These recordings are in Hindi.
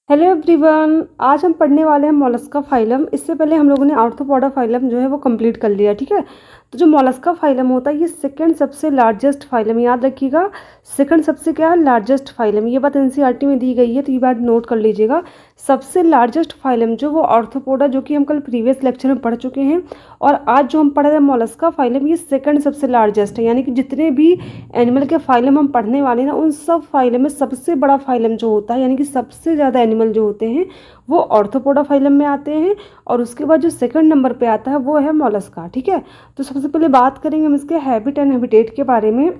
Hello everyone. आज हम पढ़ने वाले हैं मोलस्का फाइलम। इससे पहले हम लोगों ने आर्थ्रोपोडा फाइलम जो है वो कंप्लीट कर लिया। ठीक है, तो जो मोलस्का फाइलम होता है ये सेकंड सबसे लार्जेस्ट फाइलम, याद रखिएगा। सेकंड सबसे क्या है? Largest phylum. ये बात एनसीईआरटी में दी गई है, तो ये बात नोट कर लीजिएगा। सबसे लार्जेस्ट फाइलम जो वो आर्थ्रोपोडा, जो कि हम कल प्रीवियस लेक्चर में पढ़ चुके हैं, और आज जो हम पढ़ रहे हैं मोलस्का फाइलम, ये सेकंड सबसे लार्जेस्ट है। यानी कि जितने भी एनिमल के फाइलम हम पढ़ने वाले हैं ना, उन सब फाइलम में सबसे बड़ा फाइलम जो होता है, यानी कि सबसे ज़्यादा एनिमल जो होते हैं वो आर्थ्रोपोडा फाइलम में आते हैं। और उसके बाद जो सेकंड नंबर पे आता है वो है मोलस्का। ठीक है, तो सबसे पहले बात करेंगे हम इसके हैबिट एंड हैबिटेट के बारे में,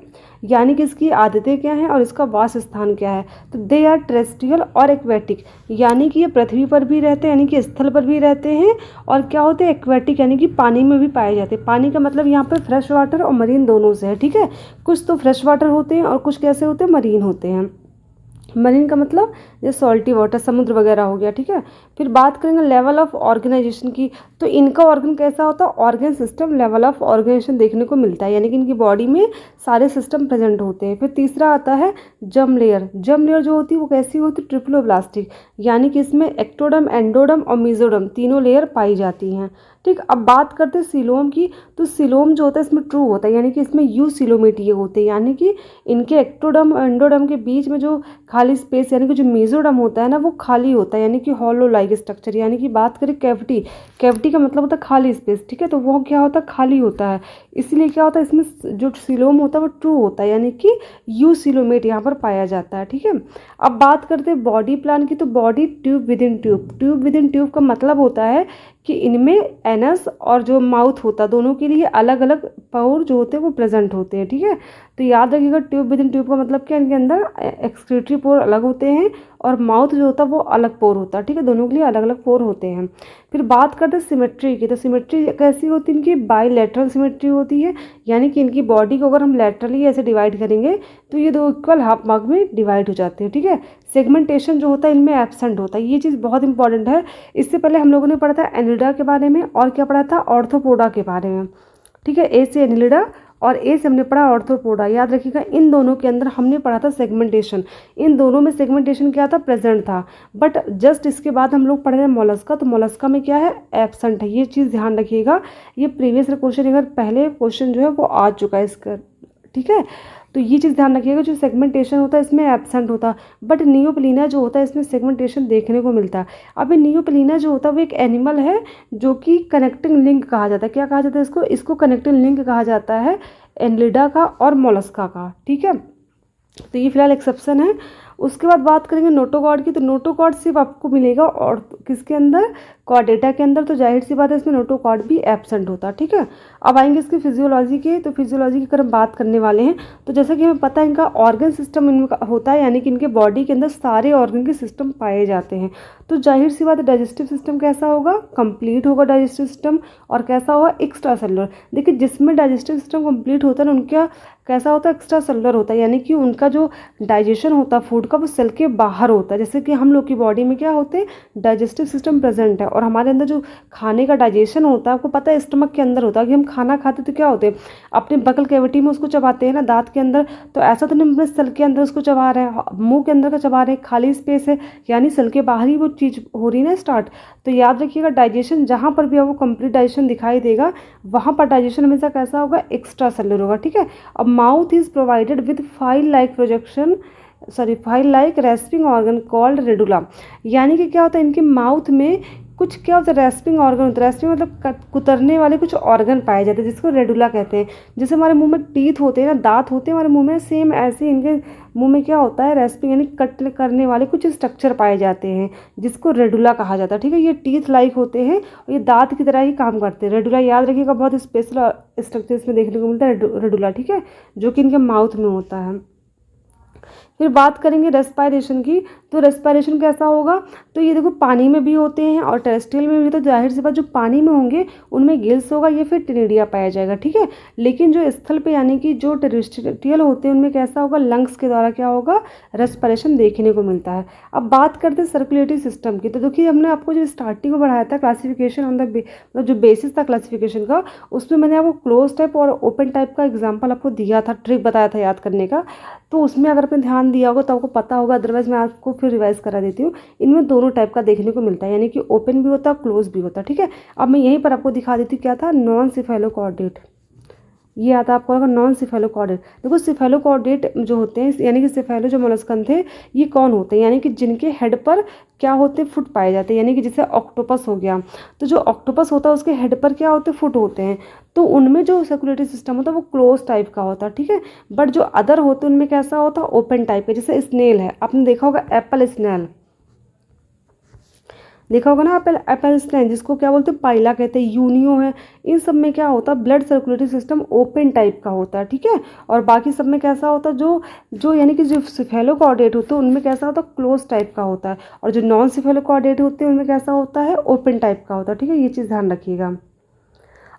यानी कि इसकी आदतें क्या हैं और इसका वास स्थान क्या है। तो दे आर टेरेस्ट्रियल और एक्वेटिक, यानी कि ये पृथ्वी पर भी रहते हैं, यानी कि स्थल पर भी रहते हैं, और क्या होते हैं? एक्वेटिक, यानी कि पानी में भी पाए जाते हैं। पानी का मतलब यहाँ पर फ्रेश वाटर और मरीन दोनों से है। ठीक है, कुछ तो फ्रेश वाटर होते हैं और कुछ कैसे होते हैं? मरीन होते हैं। मरीन का मतलब जैसे सॉल्टी वाटर, समुद्र वगैरह हो गया। ठीक है, फिर बात करेंगे लेवल ऑफ ऑर्गेनाइजेशन की। तो इनका ऑर्गन कैसा होता है? Organ system level of organisation देखने को मिलता है, यानी कि इनकी बॉडी में सारे सिस्टम प्रेजेंट होते हैं। फिर तीसरा आता है जर्म लेयर। जर्म लेयर जो होती है वो कैसी होती है? ट्रिप्लोब्लास्टिक, यानी कि इसमें एक्टोडर्म, एंडोडर्म और मेसोडर्म तीनों लेयर पाई जाती हैं। ठीक, अब बात करते हैं सिलोम की। तो सिलोम जो होता है इसमें ट्रू होता है, यानी कि इसमें यू सिलोमेटिए होते हैं, यानी कि इनके एक्टोडर्म और एंडोडर्म के बीच में जो खाली स्पेस, यानी कि जो मेसोडर्म होता है ना, वो खाली होता है, यानी कि हॉलो लाइक स्ट्रक्चर। यानी कि बात करें कैविटी, कैविटी का मतलब होता है खाली स्पेस। ठीक है, तो वो क्या होता है? खाली होता है। इसीलिए क्या होता है? इसमें जो सिलोम होता है वो ट्रू होता है, यानी कि यू सिलोमेट यहाँ पर पाया जाता है। ठीक है, अब बात करते हैं बॉडी प्लान की। तो body tube with in tube. Tube with in tube का मतलब होता है कि इनमें एनस और जो माउथ होता है दोनों के लिए अलग अलग पोर जो होते हैं वो प्रेजेंट होते हैं। ठीक है, तो याद रखिएगा ट्यूब विद इन ट्यूब का मतलब क्या? इनके अंदर एक्सक्रीटरी पोर अलग होते हैं और माउथ जो होता है वो अलग पोर होता है। ठीक है, दोनों के लिए अलग अलग पोर होते हैं। फिर बात करते हैं सिमेट्री की। तो सिमेट्री कैसी होती है? इनकी बाईलैटरल सिमेट्री होती है, यानी कि इनकी बॉडी को अगर हम लैटरली ऐसे डिवाइड करेंगे तो ये दो इक्वल हाफ भाग में डिवाइड हो जाते हैं। ठीक है, सेगमेंटेशन जो होता है इनमें एब्सेंट होता है, ये चीज़ बहुत इंपॉर्टेंट है। इससे पहले हम लोगों ने पढ़ा था एनिलिडा के बारे में, और क्या पढ़ा था? ऑर्थोपोडा के बारे में। ठीक है, ए से एनिलिडा और ए से हमने पढ़ा ऑर्थोपोडा। याद रखिएगा इन दोनों के अंदर हमने पढ़ा था सेगमेंटेशन। इन दोनों में सेगमेंटेशन क्या था? प्रेजेंट था। बट जस्ट इसके बाद हम लोग पढ़ रहे हैं मोलस्का, तो मोलस्का में क्या है? एब्सेंट है। ये चीज़ ध्यान रखिएगा, ये प्रीवियस क्वेश्चन, अगर पहले क्वेश्चन जो है वो आ चुका है इसका। ठीक है, तो ये चीज़ ध्यान रखिएगा, जो सेगमेंटेशन होता है इसमें एब्सेंट होता है, बट नियोप्लीना जो होता है इसमें सेगमेंटेशन देखने को मिलता है। अब ये नियोप्लीना जो होता है वो एक एनिमल है जो कि कनेक्टिंग लिंक कहा जाता है। क्या कहा जाता है इसको? इसको कनेक्टिंग लिंक कहा जाता है एनलिडा का और मोलस्का का। ठीक है, तो ये फिलहाल एक्सेप्शन है। उसके बाद बात करेंगे नोटोकॉर्ड की। तो नोटोकॉर्ड सिर्फ आपको मिलेगा और किसके अंदर? कॉर्डेटा के अंदर। तो जाहिर सी बात है इसमें नोटोकॉर्ड भी एब्सेंट होता है। ठीक है, अब आएंगे इसकी फिजियोलॉजी के। तो फिजियोलॉजी की अगर हम बात करने वाले हैं, तो जैसा कि हमें पता है इनका ऑर्गन सिस्टम इनका होता है, यानी कि इनके बॉडी के अंदर सारे ऑर्गन के सिस्टम पाए जाते हैं। तो जाहिर सी बात है डाइजेस्टिव सिस्टम कैसा होगा? कंप्लीट होगा डाइजेस्टिव सिस्टम। और कैसा होगा? Extra cellular. देखिए जिसमें डाइजेस्टिव सिस्टम कंप्लीट होता है ना, उनका कैसा होता है? एक्स्ट्रा सेलुलर होता है, यानी कि उनका जो डाइजेशन होता है फूड का वो सेल के बाहर होता है। जैसे कि हम लोग की बॉडी में क्या होते हैं? डाइजेस्टिव सिस्टम प्रेजेंट है, और हमारे अंदर जो खाने का डाइजेशन होता है आपको पता है स्टमक के अंदर होता है। कि हम खाना खाते तो क्या होते हैं? अपने बकल कैविटी में उसको चबाते हैं ना, दांत के अंदर। तो ऐसा तो नहीं अपने सेल के अंदर उसको चबा रहे हैं, मुंह के अंदर का चबा रहे हैं, खाली स्पेस है, यानी सेल के बाहर ही वो चीज़ हो रही है ना स्टार्ट। तो याद रखिएगा डाइजेशन जहाँ पर भी आपको कंप्लीट डाइजेशन दिखाई देगा, वहाँ पर डाइजेशन हमेशा कैसा होगा? एक्स्ट्रा सेलुलर होगा। ठीक है, अब mouth is provided with file like respiring organ called radula. यानी कि क्या होता है? इनके माउथ में कुछ क्या होता है? रेस्पिंग ऑर्गन होता है। रेस्पिंग मतलब कुतरने वाले कुछ ऑर्गन पाए जाते हैं, जिसको रेडुला कहते हैं। जैसे हमारे मुंह में टीथ होते हैं ना, दांत होते हैं हमारे मुंह में, सेम ऐसे इनके मुंह में क्या होता है? रेस्पिंग यानी कट करने वाले कुछ स्ट्रक्चर पाए जाते हैं, जिसको रेडुला कहा जाता है। ठीक है, ये टीथ लाइक होते हैं और ये दांत की तरह ही काम करते हैं। रेडुला याद रखिएगा, बहुत स्पेशल स्ट्रक्चर इसमें देखने को मिलता है रेडुला। ठीक है, जो कि इनके माउथ में होता है। फिर बात करेंगे रेस्पायरेशन की। तो रेस्पायरेशन कैसा होगा? तो ये देखो पानी में भी होते हैं और टेरेस्ट्रियल में भी। तो जाहिर सी बात जो पानी में होंगे उनमें गिल्स होगा, ये फिर टिनिडिया पाया जाएगा। ठीक है, लेकिन जो स्थल पे यानी कि जो टेरेस्ट्रियल होते हैं उनमें कैसा होगा? लंग्स के द्वारा क्या होगा? रेस्पायरेशन देखने को मिलता है। अब बात करते हैं सर्कुलेटरी सिस्टम की। तो देखिए हमने आपको जो स्टार्टिंग में बढ़ाया था क्लासिफिकेशन ऑन द मतलब जो बेसिस था क्लासिफिकेशन का, उसमें मैंने आपको क्लोज टाइप और ओपन टाइप का एग्जाम्पल आपको दिया था, ट्रिक बताया था याद करने का। तो उसमें अगर आपने ध्यान दिया होगा तो आपको पता होगा, अदरवाइज मैं आपको फिर रिवाइज करा देती हूँ। इनमें दोनों टाइप का देखने को मिलता है, यानी कि ओपन भी होता है, क्लोज भी होता है, ठीक है। अब मैं यहीं पर आपको दिखा देती हूँ क्या था, नॉन सिफेलोकॉर्डेट, ये आता है आपको लगा नॉन सिफेलोकॉर्डेट। देखो सिफेलोकॉर्डेट जो होते हैं, यानी कि सिफेलो जो मोलस्कन थे, ये कौन होते हैं, यानी कि जिनके हेड पर क्या होते हैं, फुट पाए जाते हैं, यानी कि जैसे ऑक्टोपस हो गया, तो जो ऑक्टोपस होता है उसके हेड पर क्या होते हैं, फुट होते हैं, तो उनमें जो सर्कुलेटरी सिस्टम होता है वो क्लोज टाइप का होता है, ठीक है। बट जो अदर होते हैं उनमें कैसा होता है, ओपन टाइप का। जैसे स्नेल है, आपने देखा होगा एप्पल स्नेल, देखा होगा ना एप्पल एप्पल स्नेल, जिसको क्या बोलते हैं, पाइला कहते हैं, यूनियो है। इन सब में क्या होता है, blood circulatory system open type का होता है, ठीक है। और बाकी सब में कैसा होता है, जो जो यानी कि जो सिफेलोकॉर्डेट होते हैं उनमें कैसा होता है, क्लोज टाइप का होता है। और जो नॉन सिफेलोकॉर्डेट होते हैं उनमें कैसा होता है, ओपन टाइप का होता है, ठीक है। ये चीज़ ध्यान रखिएगा।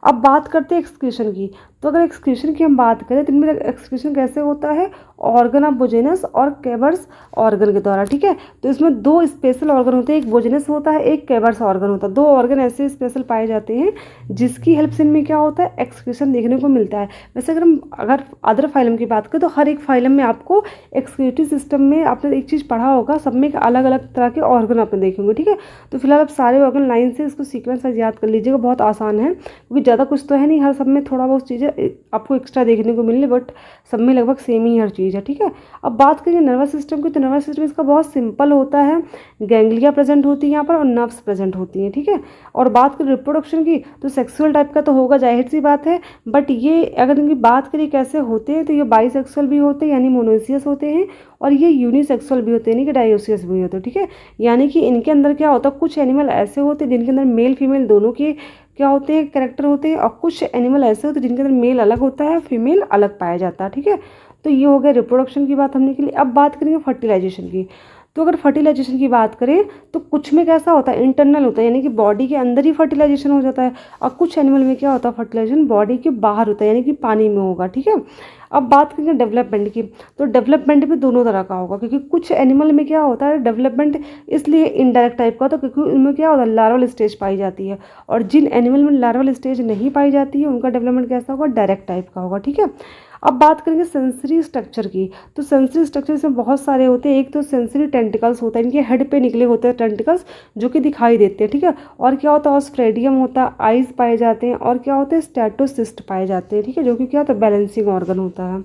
अब बात करते हैं एक्सक्रीशन की। तो अगर एक्सक्रीशन की हम बात करें तो इनमें एक्सक्रीशन कैसे होता है, ऑर्गन ऑफ बोजेनस और कैवर्स ऑर्गन के द्वारा, ठीक है। तो इसमें दो स्पेशल ऑर्गन होते हैं, एक बोजेनस होता है, एक कैवर्स ऑर्गन होता है। दो ऑर्गन ऐसे स्पेशल पाए जाते हैं जिसकी हेल्प से इनमें क्या होता है, एक्सक्रीशन देखने को मिलता है। वैसे अगर अदर फाइलम की बात करें तो हर एक फाइलम में आपको एक्सक्रीटरी सिस्टम में आपने एक चीज़ पढ़ा होगा, सब में अलग अलग तरह के ऑर्गन आपने देखेंगे, ठीक है। तो फिलहाल आप सारे ऑर्गन लाइन से इसको सीक्वेंस वाइज याद कर लीजिएगा, बहुत आसान है, क्योंकि ज़्यादा कुछ तो है नहीं, हर सब में थोड़ा बहुत चीज़ें आपको एक्स्ट्रा देखने को मिले, बट सब में लगभग सेम ही हर चीज़ है, ठीक है। अब बात करेंगे नर्वस सिस्टम की, तो नर्वस सिस्टम इसका बहुत सिंपल होता है, गैंग्लिया प्रेजेंट होती है यहाँ पर और नर्व्स प्रेजेंट होती हैं, ठीक है। और बात करें रिप्रोडक्शन की, तो सेक्सुअल टाइप का तो होगा, जाहिर सी बात है, बट ये अगर इनकी बात करें कैसे होते हैं, तो ये बाइसेक्सुअल भी होते हैं यानी मोनोसियस होते हैं, और ये यूनिसेक्सुअल भी होते हैं यानी कि डायोसियस भी होते हैं, ठीक है। यानी कि इनके अंदर क्या होता है, कुछ एनिमल ऐसे होते हैं जिनके अंदर मेल फीमेल दोनों के क्या होते हैं, कैरेक्टर होते हैं, और कुछ एनिमल ऐसे होते हैं जिनके अंदर मेल अलग होता है, फीमेल अलग पाया जाता है, ठीक है। तो ये हो गया रिप्रोडक्शन की बात हमने के लिए। अब बात करेंगे फर्टिलाइजेशन की। तो अगर फर्टिलाइजेशन की बात करें तो कुछ में कैसा होता है, इंटरनल होता है, यानी कि बॉडी के अंदर ही फर्टिलाइजेशन हो जाता है, और कुछ एनिमल में क्या होता है, फर्टिलाइजेशन बॉडी के बाहर होता है, यानी कि पानी में होगा, ठीक है। अब बात करेंगे डेवलपमेंट की, तो डेवलपमेंट भी दोनों तरह का होगा, क्योंकि कुछ एनिमल में क्या होता है डेवलपमेंट इसलिए इनडायरेक्ट टाइप का होता है क्योंकि उनमें क्या होता है, लार्वल स्टेज पाई जाती है, और जिन एनिमल में लार्वल स्टेज नहीं पाई जाती है उनका डेवलपमेंट कैसा होगा, डायरेक्ट टाइप का होगा, ठीक है। अब बात करेंगे सेंसरी स्ट्रक्चर की, तो सेंसरी स्ट्रक्चर इसमें बहुत सारे होते हैं। एक तो सेंसरी टेंटिकल्स होता है, इनके हेड पे निकले होते हैं टेंटिकल्स जो कि दिखाई देते हैं, ठीक है। और क्या होता है, ऑस्ट्रेडियम होता है, आइज पाए जाते हैं, और क्या होते हैं, स्टैटोसिस्ट पाए जाते हैं, ठीक है, जो कि क्या होता है, बैलेंसिंग ऑर्गन होता है।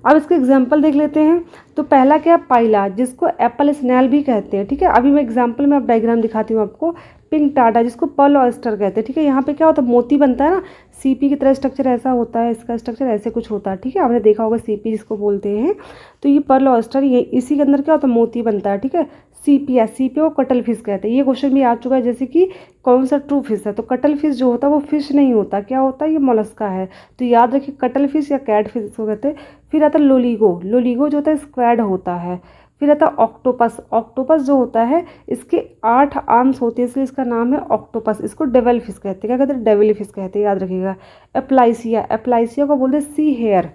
अब इसके एग्जाम्पल देख लेते हैं। तो पहला क्या, पाइला, जिसको एप्पल स्नेल भी कहते हैं, ठीक है। अभी मैं एग्जाम्पल में अब डायग्राम दिखाती हूँ आपको। पिंक टाटा, जिसको पर्ल ऑयस्टर कहते हैं, ठीक है। यहाँ पे क्या होता है, मोती बनता है ना, सीपी की तरह स्ट्रक्चर ऐसा होता है, इसका स्ट्रक्चर ऐसे कुछ होता है, ठीक है। आपने देखा होगा सीपी जिसको बोलते हैं, तो ये पर्ल ऑयस्टर, ये इसी के अंदर क्या होता है, मोती बनता है, ठीक है। सीपिया, सीपिया को कटल फिश कहते हैं। ये क्वेश्चन भी आ चुका है, जैसे कि कौन सा ट्रू फिश है, तो कटल फिश जो होता है वो फिश नहीं होता, क्या होता है, ये मोलस्का है। तो याद रखिए कटल फिश या कैट फिश इसको कहते हैं। फिर आता है लोलिगो, लोलिगो जो होता है स्क्वैड होता है। फिर आता है ऑक्टोपस, ऑक्टोपस जो होता है इसके 8 आर्म्स होते हैं, इसलिए इसका नाम है ऑक्टोपस। इसको डेविल फिश कहते हैं, क्या कहते हैं, डेविल फिश कहते हैं, याद रखिएगा। एप्लाइसिया, एप्लाइसिया को बोलते हैं सी हेयर,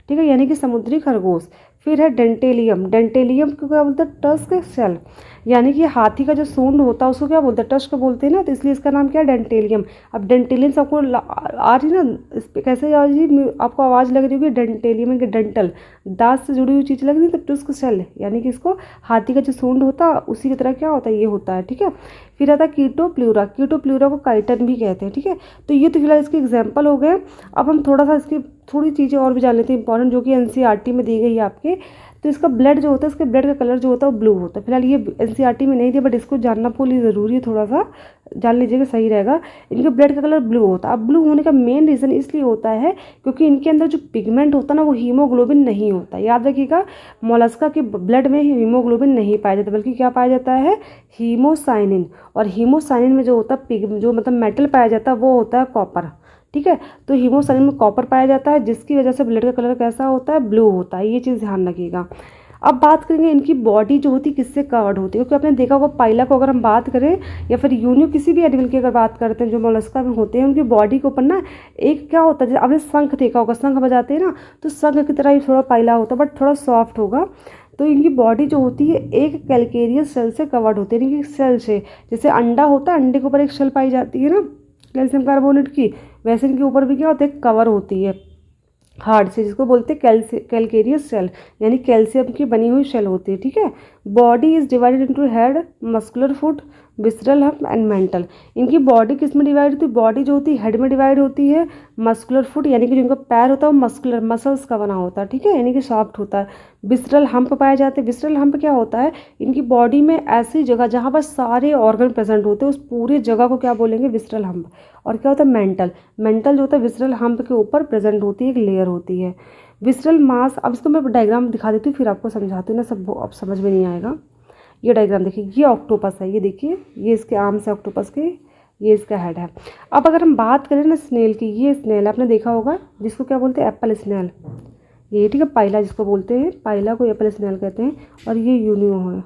ठीक है, यानी कि समुद्री खरगोश। फिर है डेंटेलियम, डेंटेलियम को क्या बोलते हैं, टस्क शेल, यानी कि हाथी का जो सूंड होता है उसको क्या बोलते हैं, टस्क बोलते हैं ना, तो इसलिए इसका नाम क्या है, डेंटेलियम। अब डेंटेलियम सबको आ रही ना, इस पर कैसे आ रही, आपको आवाज़ लग रही होगी डेंटेलियम के डेंटल, दांत से जुड़ी हुई चीज़ लग रही है, तो टस्क शेल, यानी कि इसको हाथी का जो सूंड होता है उसी की तरह क्या होता है, ये होता है, ठीक है। फिर आता है कीटोप्ल्यूरा, कीटोप्ल्यूरा को काइटन भी कहते हैं, ठीक है। तो ये तो फिलहाल इसके एग्जाम्पल हो गए। अब हम थोड़ा सा इसकी थोड़ी चीज़ें और भी जान लेते हैं इंपॉर्टेंट, जो कि एनसीईआरटी में दी गई है आपके। तो इसका ब्लड जो होता है, इसके ब्लड का कलर जो होता है वो ब्लू होता है। फिलहाल ये एनसीईआरटी में नहीं दिया, बट इसको जानना पूरी ज़रूरी है, थोड़ा सा जान लीजिएगा, सही रहेगा। इनके ब्लड का कलर ब्लू होता है। अब ब्लू होने का मेन रीज़न इसलिए होता है क्योंकि इनके अंदर जो पिगमेंट होता है ना वो हीमोग्लोबिन नहीं होता। याद रखिएगा, मोलस्का के ब्लड में हीमोग्लोबिन नहीं पाया जाता, बल्कि क्या पाया जाता है, हीमोसाइनिन। और हीमोसाइनिन में जो होता है जो मतलब मेटल पाया जाता है वो होता है कॉपर, ठीक है। तो हीमोसाइनिन में कॉपर पाया जाता है, जिसकी वजह से ब्लड का कलर कैसा होता है, ब्लू होता है। ये चीज़ ध्यान रखिएगा। अब बात करेंगे इनकी बॉडी जो होती है किससे कवर्ड होती है, क्योंकि आपने देखा होगा पाइला को अगर हम बात करें या फिर यूनियो किसी भी एनिमल की अगर बात करते हैं जो मोलस्का में होते हैं, उनकी बॉडी के ऊपर ना एक क्या होता है, जैसे आपने शंख देखा होगा, शंख बजाते हैं ना, तो शंख की तरह ही थोड़ा पाइला होता है, बट थोड़ा सॉफ्ट होगा। तो इनकी बॉडी जो होती है एक कैल्केरियस सेल से कवर्ड होती है, यानी कि सेल से, जैसे अंडा होता है, अंडे के ऊपर एक शेल पाई जाती है ना कैल्शियम कार्बोनेट की, वैसे इनके ऊपर भी क्या होता है, कवर होती है। हार्ड से, जिसको बोलते हैं कैलकेरियस शेल, यानी कैल्शियम की बनी हुई शेल होती है, ठीक है। Body is divided into head, muscular foot, visceral hump and mental. इनकी बॉडी किस में डिवाइड होती है? बॉडी जो होती है हेड में डिवाइड होती है, मस्कुलर फुट यानी कि जो इनका पैर होता है वो मस्कुलर मसल्स का बना होता है, ठीक है, यानी कि सॉफ्ट होता है। विसरल हम्प पाए जाते हैं। विसरल हम्प क्या होता है? इनकी बॉडी में ऐसी जगह जहाँ पर सारे ऑर्गन प्रेजेंट होते हैं, उस पूरी जगह को क्या बोलेंगे? Visceral hump. और क्या होता है? मेंटल। मेंटल जो होता है विसरल हम्प के ऊपर प्रेजेंट होती है, एक लेयर होती है। विसरल मास, अब इसको मैं डायग्राम दिखा देती हूँ फिर आपको समझाती हूँ ना, सब अब समझ में नहीं आएगा। ये डायग्राम देखिए, ये ऑक्टोपस है, ये देखिए, ये इसके आर्म्स है ऑक्टोपस के, ये इसका हेड है। अब अगर हम बात करें ना स्नेल की, ये स्नेल आपने देखा होगा जिसको क्या बोलते हैं? Apple snail. ये ठीक है, पाइला जिसको बोलते हैं, पाइला को एप्पल स्नेल कहते हैं। और ये यूनियो है,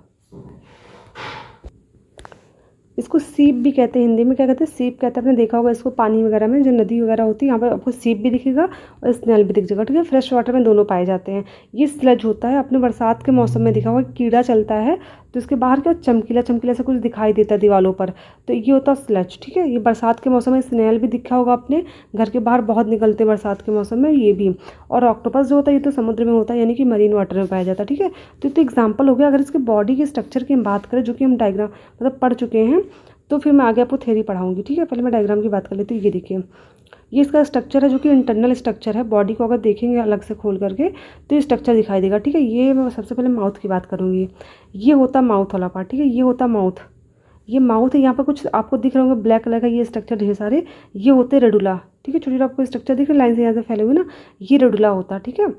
इसको सीप भी कहते हैं, हिंदी में क्या कहते हैं? सीप कहते हैं। आपने देखा होगा इसको पानी वगैरह में, जो नदी वगैरह होती है, यहाँ पर आपको सीप भी दिखेगा और स्नेल भी दिख जाएगा, ठीक है। फ्रेश वाटर में दोनों पाए जाते हैं। ये स्लज होता है, आपने बरसात के मौसम में देखा होगा कीड़ा चलता है तो इसके बाहर क्या चमकीला चमकीला सा कुछ दिखाई देता है दीवारों पर, तो ये होता है स्लज, ठीक है। ये बरसात के मौसम में स्नेल भी दिखा होगा अपने घर के बाहर, बहुत निकलते हैं बरसात के मौसम में, ये भी। और ऑक्टोपस जो होता है ये तो समुद्र में होता है, यानी कि मरीन वाटर में पाया जाता है, ठीक है। तो एग्जाम्पल हो गया। अगर इसके बॉडी के स्ट्रक्चर की हम बात करें, जो कि हम डायग्राम मतलब पढ़ चुके हैं, तो फिर मैं आगे आपको थ्योरी पढ़ाऊंगी, ठीक है। पहले मैं डायग्राम की बात कर लेती हूँ। ये देखिए, ये इसका स्ट्रक्चर है जो कि इंटरनल स्ट्रक्चर है। बॉडी को अगर देखेंगे अलग से खोल करके तो ये स्ट्रक्चर दिखाई देगा, ठीक है। ये मैं सबसे पहले माउथ की बात करूँगी। ये होता माउथ वाला पार्ट, ठीक है, ये होता माउथ। ये माउथ है, यहाँ पर कुछ आपको दिख रहा होगा ब्लैक कलर का, ये स्ट्रक्चर ढेर सारे, ये होते रेडुला, ठीक है। छोटी आपको स्ट्रक्चर दिख रहा है लाइन से यहाँ से फैले हुए ना, ये रेडुला होता है, ठीक है।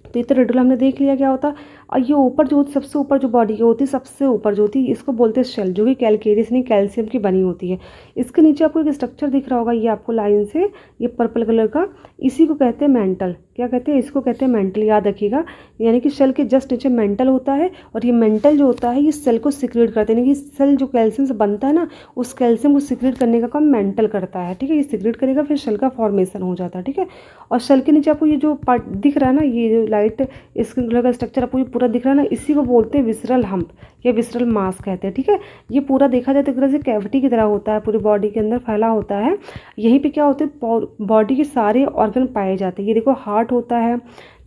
तो ये तो रेडुला हमने देख लिया क्या होता। और ये ऊपर जो होती, सबसे ऊपर जो बॉडी की होती है, सबसे ऊपर जो होती है, इसको बोलते हैं शेल, जो कि कैलकेरियस नहीं कैल्शियम की बनी होती है। इसके नीचे आपको एक स्ट्रक्चर दिख रहा होगा, ये आपको लाइन से, ये पर्पल कलर का, इसी को कहते हैं मेंटल। क्या कहते हैं? इसको कहते हैं मेंटल, याद रखिएगा। यानी कि शेल के जस्ट नीचे मेंटल होता है, और ये मेंटल जो होता है ये सेल को सिक्रेट करते हैं, यानी कि सेल जो कैल्शियम से बनता है ना, उस कैल्शियम को सिक्रेट करने का काम मेंटल करता है, ठीक है। ये सिक्रेट करेगा, फिर शेल का फॉर्मेशन हो जाता है, ठीक है। और शेल के नीचे आपको ये जो पार्ट दिख रहा है ना, ये जो लाइट स्किन कलर का स्ट्रक्चर आपको ये पूरा दिख रहा है ना, इसी को बोलते हैं विसरल हम्प या विसरल मास कहते हैं, ठीक है। ये पूरा देखा जाए तो एक तरह से कैविटी की तरह होता है, पूरी बॉडी के अंदर फैला होता है। यहीं पे क्या होते हैं? बॉडी के सारे ऑर्गन पाए जाते हैं। ये देखो हार्ट होता है,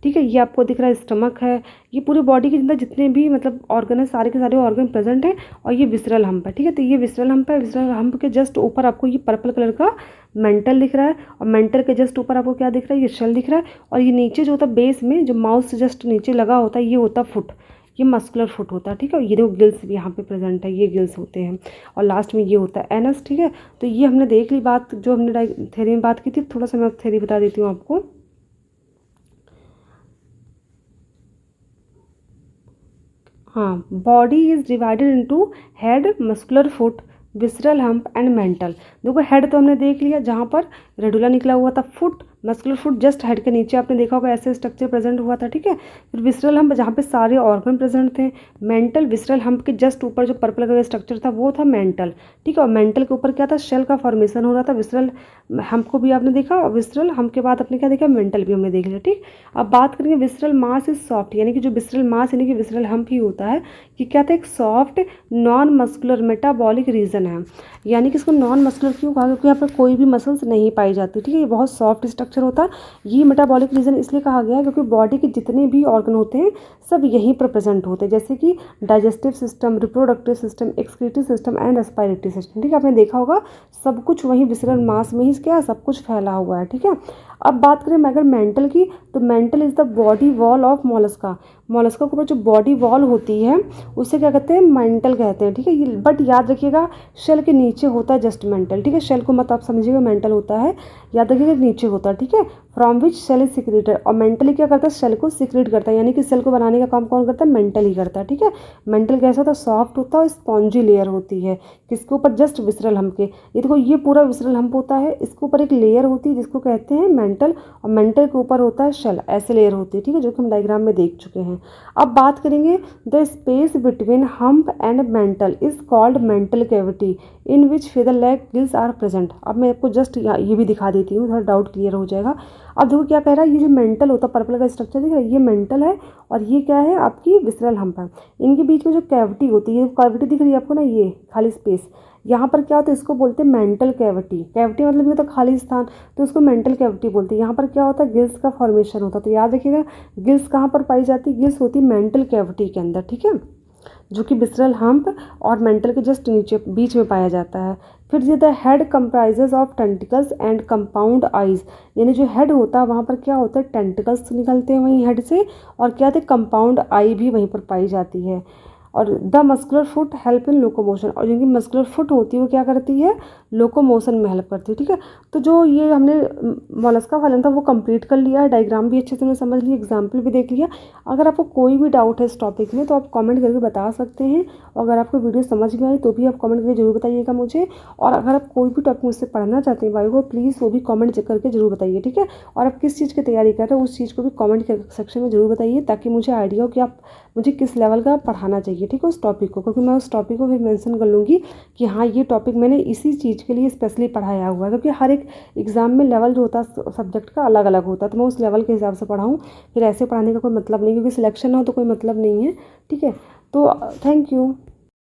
ठीक है, ये आपको दिख रहा है स्टमक है, ये पूरी बॉडी के अंदर जितने भी मतलब ऑर्गन है, सारे के सारे ऑर्गन प्रेजेंट है। और ये विसरल हम्प है, ठीक है। तो ये विसरल हम्प है। विसरल हम्प के जस्ट ऊपर आपको ये पर्पल कलर का मेंटल दिख रहा है, और मेंटल के जस्ट ऊपर आपको क्या दिख रहा है? ये शेल दिख रहा है। और ये नीचे जो होता है बेस में, जो माउथ से जस्ट नीचे लगा होता है, ये होता है फुट, ये मस्कुलर फुट होता है, ठीक है। ये देखो गिल्स भी यहाँ पे प्रेजेंट है, ये गिल्स होते हैं। और लास्ट में ये होता है एनस, ठीक है। तो ये हमने देख ली बात, जो हमने थ्योरी में बात की थी। थोड़ा सा मैं थ्योरी बता देती हूँ आपको। हाँ, body is divided into head, muscular foot, visceral hump and mental. देखो हेड तो हमने देख लिया जहाँ पर रेडुला निकला हुआ था। Foot, muscular foot just head के नीचे आपने देखा होगा ऐसे स्ट्रक्चर प्रेजेंट हुआ था, ठीक है। फिर विसरल हम्प जहाँ पे सारे ऑर्गन प्रेजेंट थे। मेंटल, विसरल हम्प के जस्ट ऊपर जो पर्पल कलर का स्ट्रक्चर था वो था मेंटल, ठीक है। और मेंटल के ऊपर क्या था? शेल का फॉर्मेशन हो रहा था। विसरल हम्प को भी आपने देखा, और विसरल हम्प के बाद आपने क्या देखा? मेंटल भी हमने देख लिया, ठीक। अब बात करेंगे विसरल मास इज सॉफ्ट, यानी कि जो विसरल मास यानी कि विसरल हम्प ही होता है कि क्या था? एक soft non muscular metabolic region है। यानी कि इसको नॉन मस्कुलर क्यों कहा? क्योंकि यहाँ पर कोई भी मसल्स नहीं पाई जाती, ठीक है। ये बहुत सॉफ्ट स्ट्रक्चर होता है। ये मेटाबॉलिक रीजन इसलिए कहा गया है क्योंकि बॉडी के जितने भी ऑर्गन होते हैं सब यहीं पर प्रेजेंट होते हैं, जैसे कि digestive system, reproductive system, excretive system and respiratory system, ठीक है। आपने देखा होगा सब कुछ वहीं विसरल मास में ही क्या सब कुछ फैला हुआ है, ठीक है। अब बात करें अगर मेंटल की, तो mental is the body wall of Mollusca. Mollusca के ऊपर जो बॉडी वॉल होती है उसे क्या कहते हैं? मेंटल कहते हैं, ठीक है। ये बट याद रखिएगा शेल के नीचे होता है जस्ट मेंटल, ठीक है। शेल को मत आप समझिएगा मेंटल होता है, याद रखिएगा नीचे होता है, ठीक है। From which cell is secreted. और मेंटली क्या करता है? सेल को सिक्रेट करता है, यानी कि सेल को बनाने का काम कौन करता है? मेंटल ही करता है, ठीक है। मेंटल कैसा होता है? सॉफ्ट होता है और स्पॉन्जी लेयर होती है, किसके ऊपर? जस्ट विसरल हम्प के। ये देखो ये पूरा विसरल हम्प होता है, इसके ऊपर एक लेयर होती है जिसको कहते हैं मेंटल, और मेंटल के ऊपर होता है शेल, ऐसे लेयर होती है, ठीक है, जो कि हम डायग्राम में देख चुके हैं। अब बात करेंगे the space between hump and mantle is called mantle cavity. In which feather like gills are present. अब मैं आपको जस्ट ये भी दिखा देती हूँ, थोड़ा डाउट क्लियर हो जाएगा। अब देखो क्या कह रहा है, ये जो मेंटल होता है पर्पल का स्ट्रक्चर दिख रहा है, ये मेंटल है और ये क्या है आपकी विसरल हम्प है। इनके बीच में जो कैविटी होती है, कैविटी दिख रही है आपको ना, ये खाली स्पेस, यहाँ पर क्या होता है, इसको बोलते हैं मेंटल कैविटी। कैविटी मतलब ये होता है खाली स्थान, तो इसको मेंटल कैविटी बोलते हैं। यहाँ पर क्या होता है, गिल्स का फॉर्मेशन होता है। तो याद रखिएगा गिल्स कहाँ पर पाई जाती है, गिल्स होती है मेंटल कैविटी के अंदर, ठीक है, जो कि विसरल हम्प और मेंटल के जस्ट नीचे बीच में पाया जाता है। फिर ये the head comprises of tentacles and compound eyes, यानी जो हेड होता है वहाँ पर क्या होता है, टेंटिकल्स निकलते हैं वहीं हेड से, और क्या होता है, कंपाउंड आई भी वहीं पर पाई जाती है। और the muscular foot help in locomotion, और जिनकी मस्कुलर फुट होती है वो क्या करती है, लोकोमोशन में हेल्प करती है, ठीक है। तो जो ये हमने मोलस्का फाइलम था वो कंप्लीट कर लिया है, डायग्राम भी अच्छे से हमने समझ लिया, एग्जाम्पल भी देख लिया। अगर आपको कोई भी डाउट है इस टॉपिक में तो आप कमेंट करके बता सकते हैं, और अगर आपको वीडियो समझ में आई तो भी आप कमेंट करके जरूर बताइएगा मुझे। और अगर आप कोई भी टॉपिक मुझसे पढ़ना चाहते हैं बायो को, प्लीज़ वो भी कमेंट करके जरूर बताइए, ठीक है। और आप किस चीज़ की तैयारी कर रहे हो उस चीज़ को भी कमेंट सेक्शन में जरूर बताइए, ताकि मुझे आइडिया हो कि आप मुझे किस लेवल का पढ़ाना चाहिए, ठीक है, उस टॉपिक को। क्योंकि मैं उस टॉपिक को फिर मेंशन कर लूँगी कि हाँ ये टॉपिक मैंने इसी चीज़ के लिए स्पेशली पढ़ाया हुआ है, क्योंकि हर एक एग्ज़ाम में लेवल जो होता है सब्जेक्ट का अलग अलग होता है, तो मैं उस लेवल के हिसाब से पढ़ाऊँ। फिर ऐसे पढ़ाने का कोई मतलब नहीं, क्योंकि सिलेक्शन ना हो तो कोई मतलब नहीं है, ठीक है। तो थैंक यू।